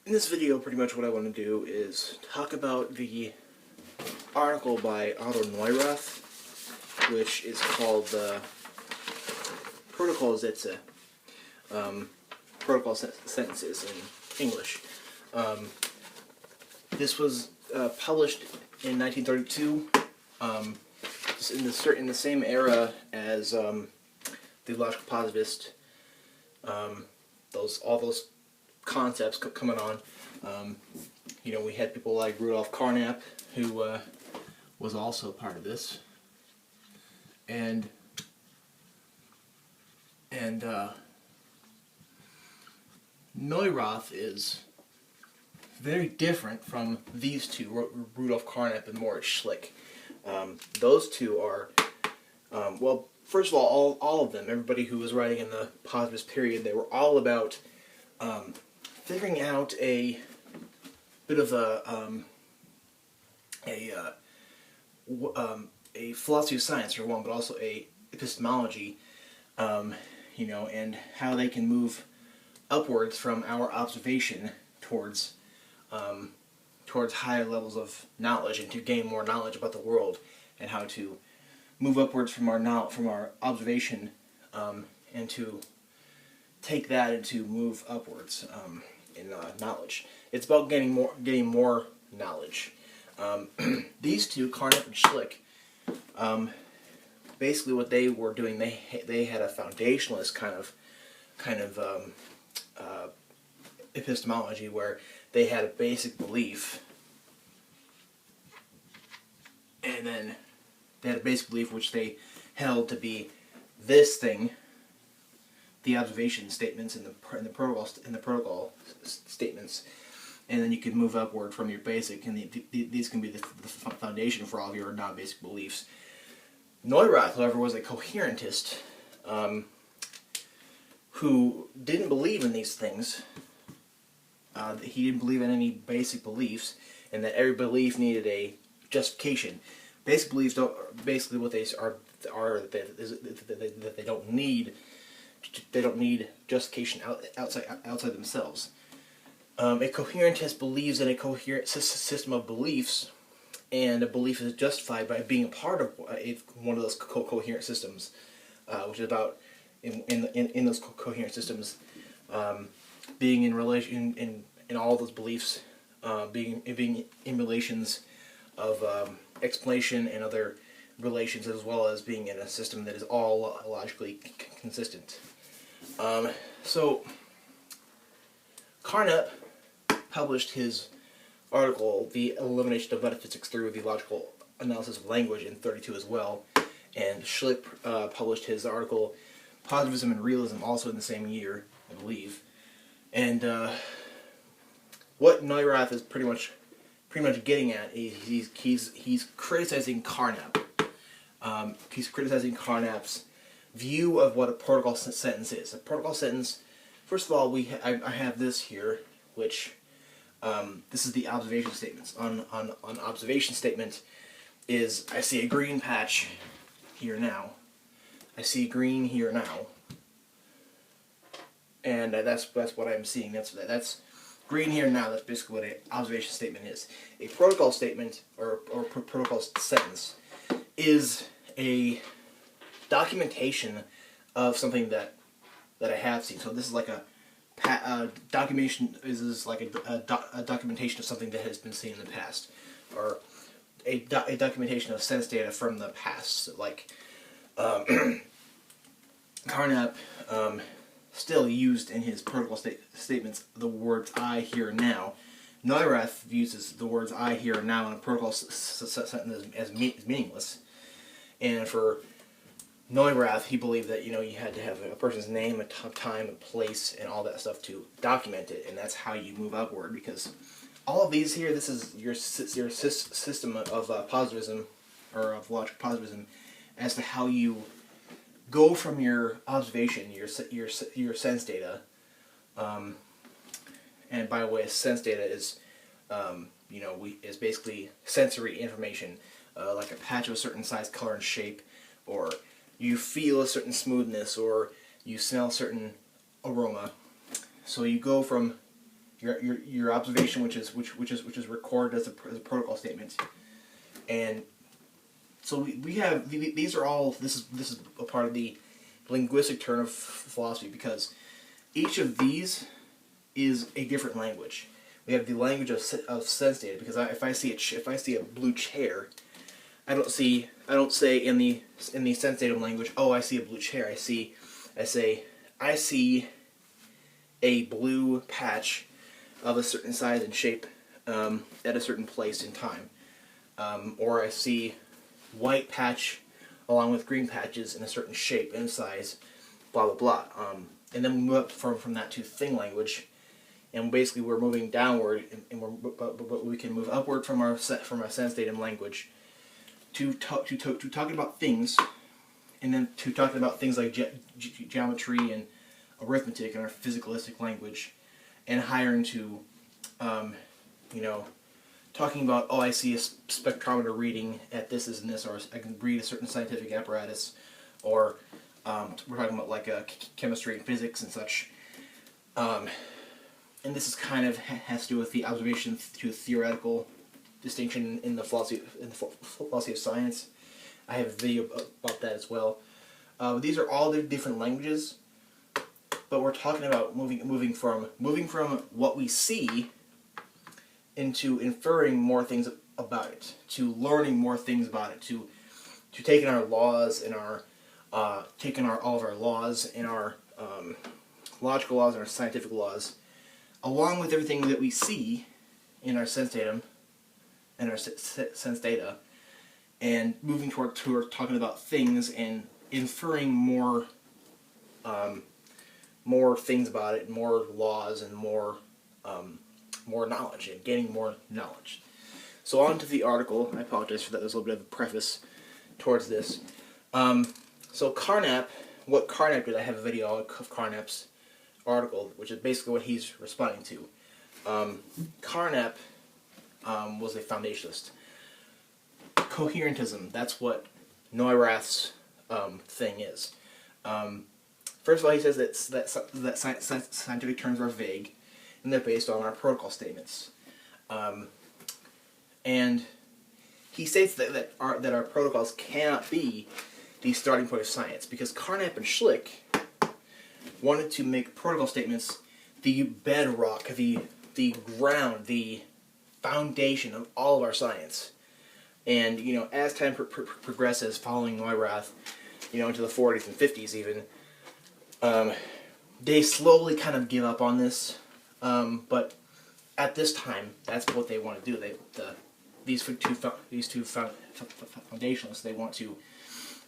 In this video, pretty much what I want to do is talk about the article by Otto Neurath, which is called Protokolsätze, protocol sentences in English. This was published in 1932, in the same era as the logical positivist. All those concepts coming on. We had people like Rudolf Carnap, who was also part of this, and Neurath is very different from these two, Rudolf Carnap and Moritz Schlick. Those two are, well, first of all of them, everybody who was writing in the positivist period, they were all about figuring out a bit of a philosophy of science for one, but also a epistemology, and how they can move upwards from our observation towards higher levels of knowledge, and to gain more knowledge about the world, and how to move upwards from our observation, and to take that and to move upwards in knowledge. It's about getting more knowledge. These two, Carnap and Schlick, basically what they were doing, they had a foundationalist kind of epistemology, where they had a basic belief, and then they had a basic belief which they held to be this thing, the observation statements and the protocol statements, and then you can move upward from your basic, and these can be the foundation for all of your non-basic beliefs. Neurath, however, was a coherentist who didn't believe in these things. He didn't believe in any basic beliefs, and that every belief needed a justification. Basic beliefs don't. Basically, what they are that they don't need. They don't need justification outside themselves. A coherentist believes in a coherent system of beliefs, and a belief is justified by being a part of one of those coherent systems, which is about in those coherent systems, being in relation in all those beliefs, being in relations of explanation and other relations, as well as being in a system that is all logically consistent. So Carnap published his article, The Elimination of Metaphysics Through the Logical Analysis of Language, in 1932 as well, and Schlick published his article, Positivism and Realism, also in the same year, I believe. And what Neurath is pretty much getting at is he's criticizing Carnap. He's criticizing Carnap's view of what a protocol sentence is. A protocol sentence, first of all, I have this here, which this is the observation statements. On observation statement is, I see a green patch here now. I see green here now, and that's what I'm seeing. That's green here now. That's basically what an observation statement is. A protocol statement or protocol sentence is a documentation of something that I have seen. So this is like a documentation. This is like a documentation of something that has been seen in the past, or a documentation of sense data from the past. So like Carnap still used in his protocol statements the words "I," "here," "now." Neurath uses the words "I," "here," and "now" in a protocol sentence as meaningless. And for Neurath, he believed that you had to have a person's name, a time, a place, and all that stuff to document it, and that's how you move upward. Because all of these here, this is your system of positivism, or of logical positivism, as to how you go from your observation, your sense data, and by the way, sense data is is basically sensory information, like a patch of a certain size, color, and shape, or you feel a certain smoothness, or you smell a certain aroma. So you go from your observation, which is recorded as a protocol statement, and so we have these are all this is a part of the linguistic turn of philosophy, because each of these is a different language. We have the language of sense data, because if I see a blue chair, I don't say in the sense datum language, oh, I see a blue chair. I say I see a blue patch of a certain size and shape at a certain place in time, or I see white patch along with green patches in a certain shape and size, blah blah blah. And then we move up from that to thing language, and basically we're moving downward, but we can move upward from our sense datum language to talking about things, and then to talking about things like geometry and arithmetic in our physicalistic language, and higher into talking about, oh, I see a spectrometer reading at this and this, or I can read a certain scientific apparatus, or we're talking about like chemistry and physics and such. And this is kind of has to do with the observation to theoretical distinction in the philosophy of science. I have a video about that as well. These are all the different languages, but we're talking about moving from what we see into inferring more things about it, to learning more things about it, to taking our laws and our all of our laws and our logical laws and our scientific laws, along with everything that we see in our sense datum and our sense data, and moving toward talking about things and inferring more things about it, more laws, and more knowledge, and gaining more knowledge. So on to the article. I apologize for that. There's a little bit of a preface towards this. So Carnap, what Carnap did, I have a video of Carnap's article, which is basically what he's responding to. Carnap was a foundationalist. Coherentism, that's what Neurath's thing is. First of all, he says that scientific terms are vague, and they're based on our protocol statements. And he states that our protocols cannot be the starting point of science, because Carnap and Schlick wanted to make protocol statements the bedrock, the ground, the foundation of all of our science. And as time progresses, following Neurath, into the 40s and 50s even, they slowly kind of give up on this. But at this time, that's what they want to do. These two foundationalists, they want to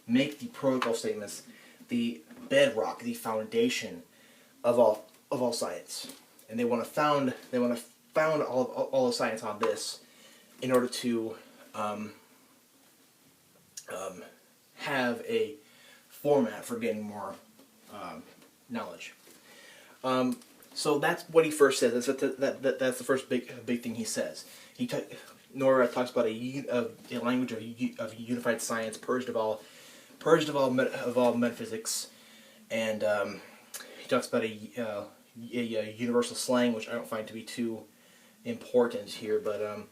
make the protocol statements the bedrock, the foundation of all science, and they want to found all of science on this, in order to have a format for getting more knowledge. So that's what he first says. That's the first big thing he says. Neurath talks about a language of unified science, purged of all metaphysics, and he talks about a universal slang, which I don't find to be too important here, but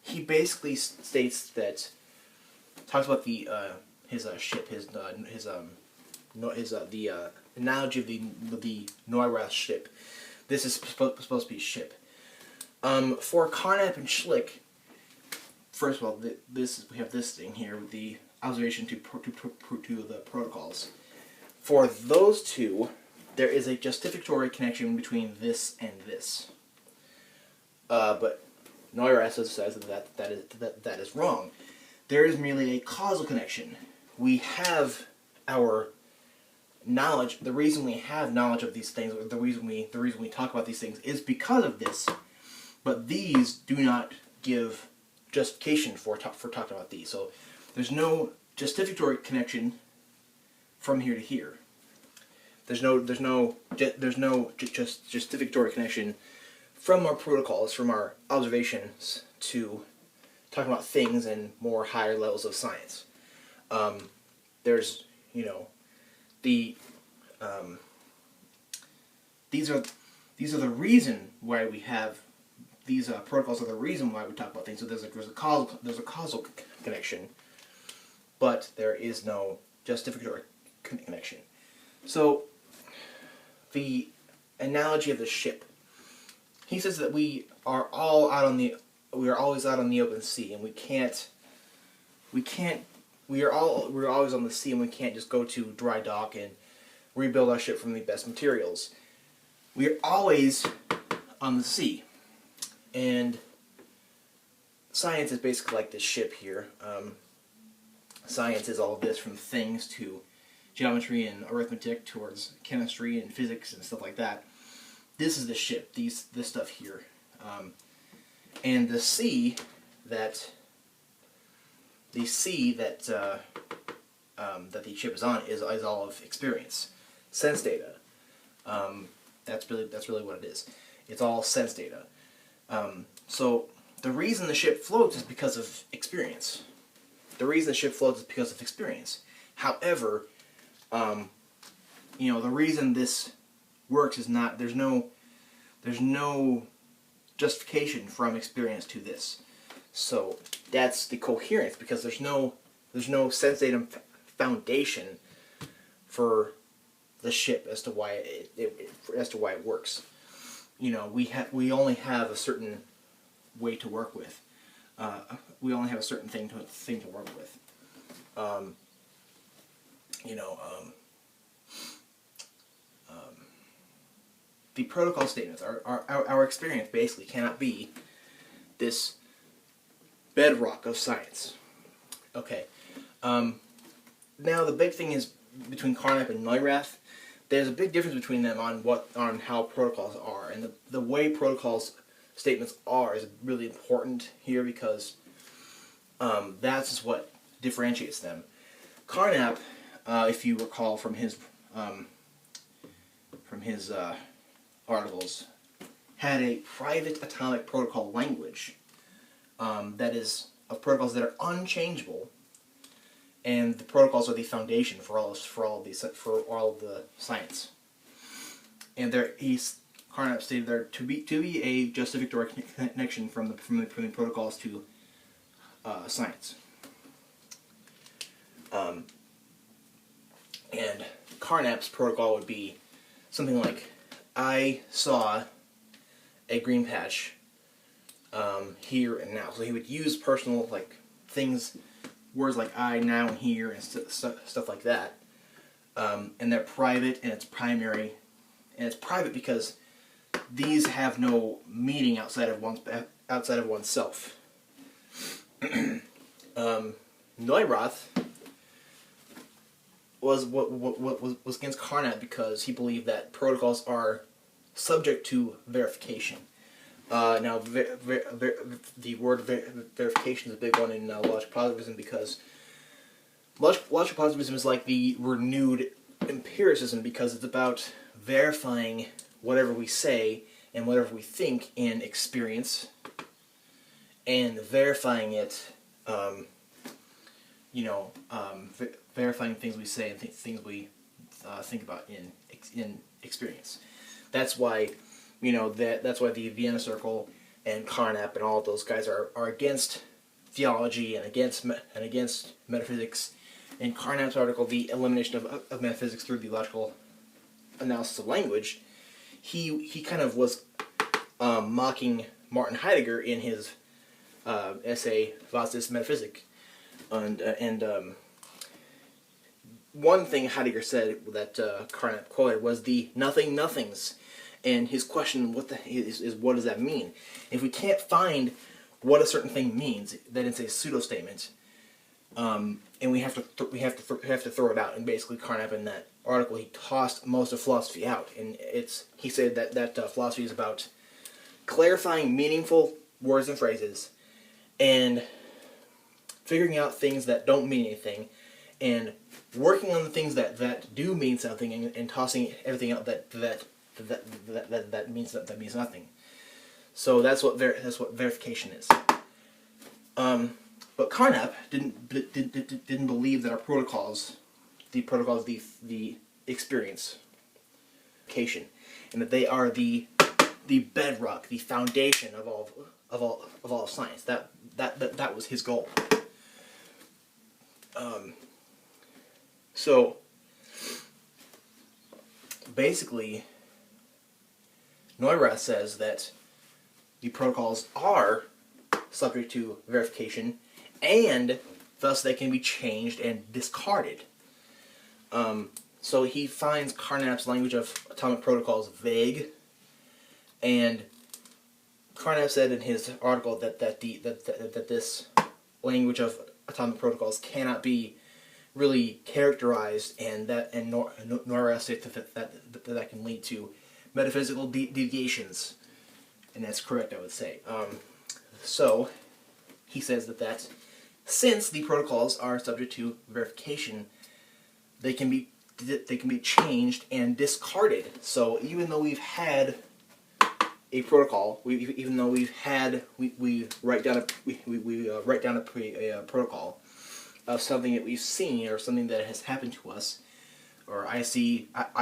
he basically states that, talks about the his ship, the analogy of the Neurath ship. This is supposed to be a ship. For Carnap and Schlick, first of all, we have this thing here with the observation to the protocols. For those two, there is a justificatory connection between this and this. But Neurath says that is wrong. There is merely a causal connection. We have our knowledge. The reason we have knowledge of these things, or the reason we talk about these things, is because of this. But these do not give justification for talking about these. So there's no justificatory connection from here to here. There's no justificatory connection from our protocols, from our observations, to talking about things and more higher levels of science. There's the these are the reason why we have these protocols are the reason why we talk about things. So there's a causal connection, but there is no justificatory connection. So the analogy of the ship. He says that we are always out on the open sea, and we're always on the sea, and we can't just go to dry dock and rebuild our ship from the best materials. We are always on the sea, and science is basically like this ship here. Science is all of this, from things to geometry and arithmetic towards chemistry and physics and stuff like that. This is the ship, this stuff here. And the sea that the ship is on is all of experience, sense data. That's really what it is. It's all sense data. So the reason the ship floats is because of experience. The reason the ship floats is because of experience. However, the reason this works is not, there's no justification from experience to this. So that's the coherence, because there's no sense data foundation for the ship as to why it works. We only have a certain way to work with. We only have a certain thing to work with. The protocol statements, our experience basically cannot be this bedrock of science. Okay. Now the big thing is between Carnap and Neurath. There's a big difference between them on how protocols are, and the way protocols statements are is really important here, because that's just what differentiates them. Carnap, if you recall from his articles, had a private atomic protocol language that is of protocols that are unchangeable, and the protocols are the foundation for all of the science. And Carnap stated there to be a justificatory connection from the protocols to science. And Carnap's protocol would be something like, I saw a green patch here and now. So he would use personal things, words like I, now, and here, and stuff like that. And they're private, and it's primary, and it's private because these have no meaning outside of oneself. Neurath was against Carnap because he believed that protocols are subject to verification. Now, the word verification is a big one in logical positivism, because logical positivism is like the renewed empiricism, because it's about verifying whatever we say and whatever we think in experience, and verifying it, verifying things we say and things we think about in experience. That's why, that's why the Vienna Circle and Carnap and all of those guys are against theology and against metaphysics. In Carnap's article, The Elimination of Metaphysics Through the Logical Analysis of Language, he kind of was mocking Martin Heidegger in his essay Was ist Metaphysik, and one thing Heidegger said that Carnap quoted was the nothing nothings, and his question is what does that mean? If we can't find what a certain thing means, then it's a pseudo statement, and we have to throw it out. And basically, Carnap in that article, he tossed most of philosophy out, and he said that philosophy is about clarifying meaningful words and phrases, and figuring out things that don't mean anything, and working on the things that do mean something, and tossing everything out that means nothing. So that's what verification is. But Carnap didn't believe that our protocols, the experience, verification, and that they are the bedrock, the foundation of all of science. That was his goal. So basically, Neurath says that the protocols are subject to verification, and thus they can be changed and discarded. So he finds Carnap's language of atomic protocols vague, and Carnap said in his article that this language of atomic protocols cannot be really characterized, and Neurath said that can lead to metaphysical deviations, and that's correct, I would say. So he says that since the protocols are subject to verification, they can be changed and discarded. So even though we've had a protocol, even though we write down a protocol of something that we've seen or something that has happened to us, or I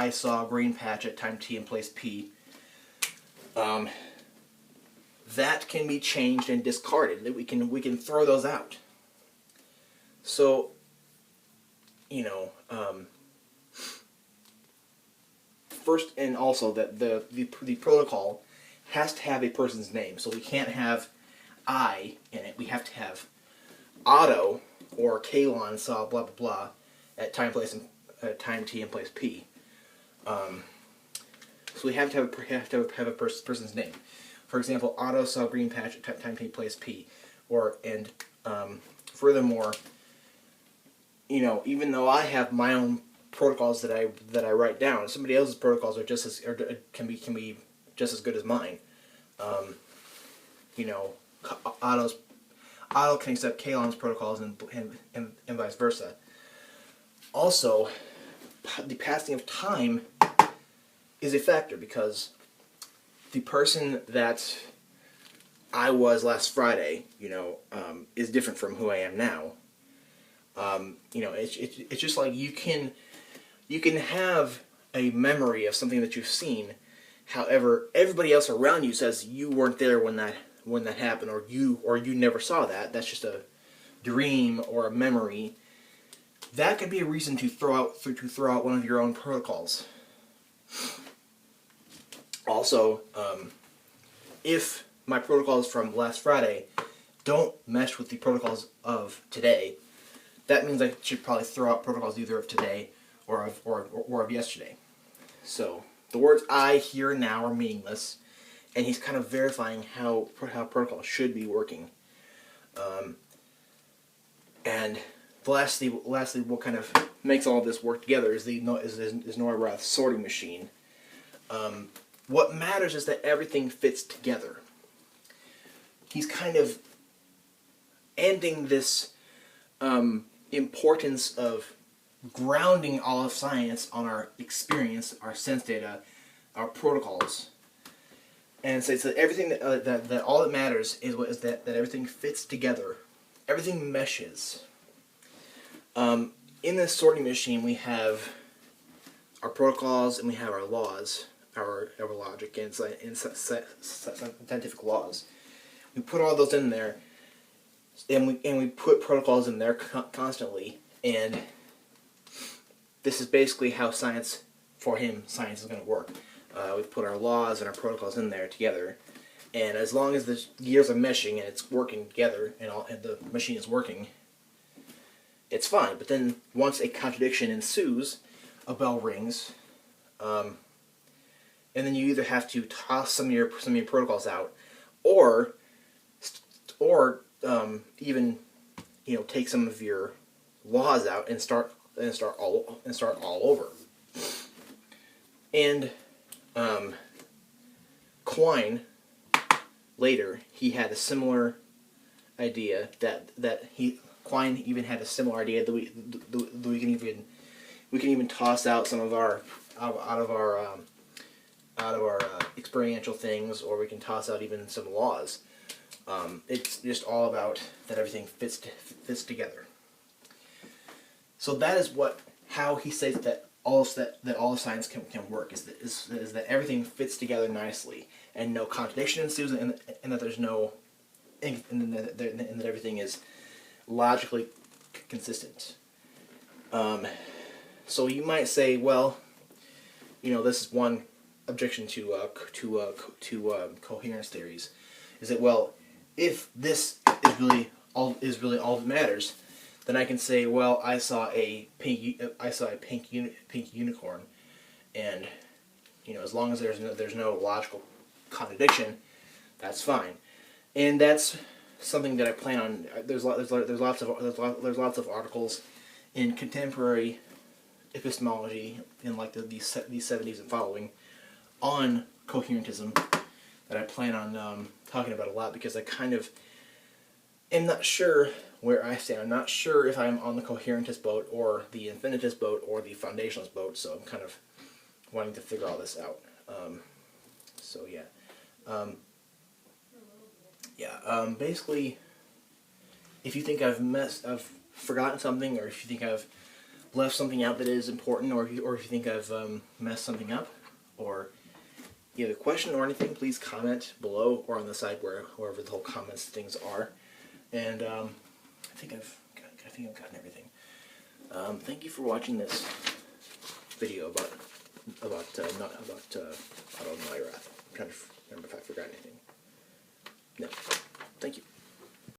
saw a green patch at time t and place p. That can be changed and discarded. That we can throw those out. So, first, and also that the protocol has to have a person's name. So we can't have I in it. We have to have Otto or Kalon saw blah blah blah at time time t and place p. So we have to have a person's name. For example, Otto saw green patch at time t place p. Furthermore, even though I have my own protocols that I write down, somebody else's protocols are can be just as good as mine. Otto can accept Kalon's protocols and vice versa. Also, the passing of time is a factor, because the person that I was last Friday, is different from who I am now. It's just like you can have a memory of something that you've seen. However, everybody else around you says you weren't there when that happened, or you never saw that. That's just a dream or a memory. That could be a reason to throw out one of your own protocols. Also, if my protocols from last Friday don't mesh with the protocols of today, that means I should probably throw out protocols either of today or of yesterday. So the words I, here, and now are meaningless, and he's kind of verifying how protocols should be working. And lastly, what kind of makes all of this work together is Neurath's sorting machine. What matters is that everything fits together. He's kind of ending this importance of grounding all of science on our experience, our sense data, our protocols, and so everything that all that matters is that everything fits together, everything meshes. In this sorting machine, we have our protocols and we have our laws, our logic and scientific laws. We put all those in there, and we put protocols in there constantly, and this is basically how science is going to work. We put our laws and our protocols in there together, and as long as the gears are meshing and it's working together, and the machine is working, it's fine. But then once a contradiction ensues, a bell rings, and then you either have to toss some of your protocols out, or even take some of your laws out and start all over. And Quine later, he had a similar idea Quine even had a similar idea that we can even toss out some of our out of our experiential things, or we can toss out even some laws. It's just all about that everything fits together. So that is how he says that that all of science can work is that everything fits together nicely and no contradiction ensues, and that there's no and that everything is logically consistent. So you might say, well, this is one objection to coherence theories, is that, well, if this is really all that matters, then I can say, well, I saw a pink unicorn, and as long as there's no logical contradiction, that's fine, and that's something that I plan on. There's lots of articles in contemporary epistemology in like these 70s and following on coherentism that I plan on talking about a lot, because I kind of am not sure where I stand. I'm not sure if I'm on the coherentist boat or the infinitist boat or the foundationalist boat, so I'm kind of wanting to figure all this out. So yeah. Basically, if you think I've forgotten something, or if you think I've left something out that is important, or if you think I've messed something up, or you have a question or anything, please comment below or on the side wherever the whole comments things are. And I think I've gotten everything. Thank you for watching this video about Otto Neurath. I'm trying to remember if I forgot anything. No. Thank you.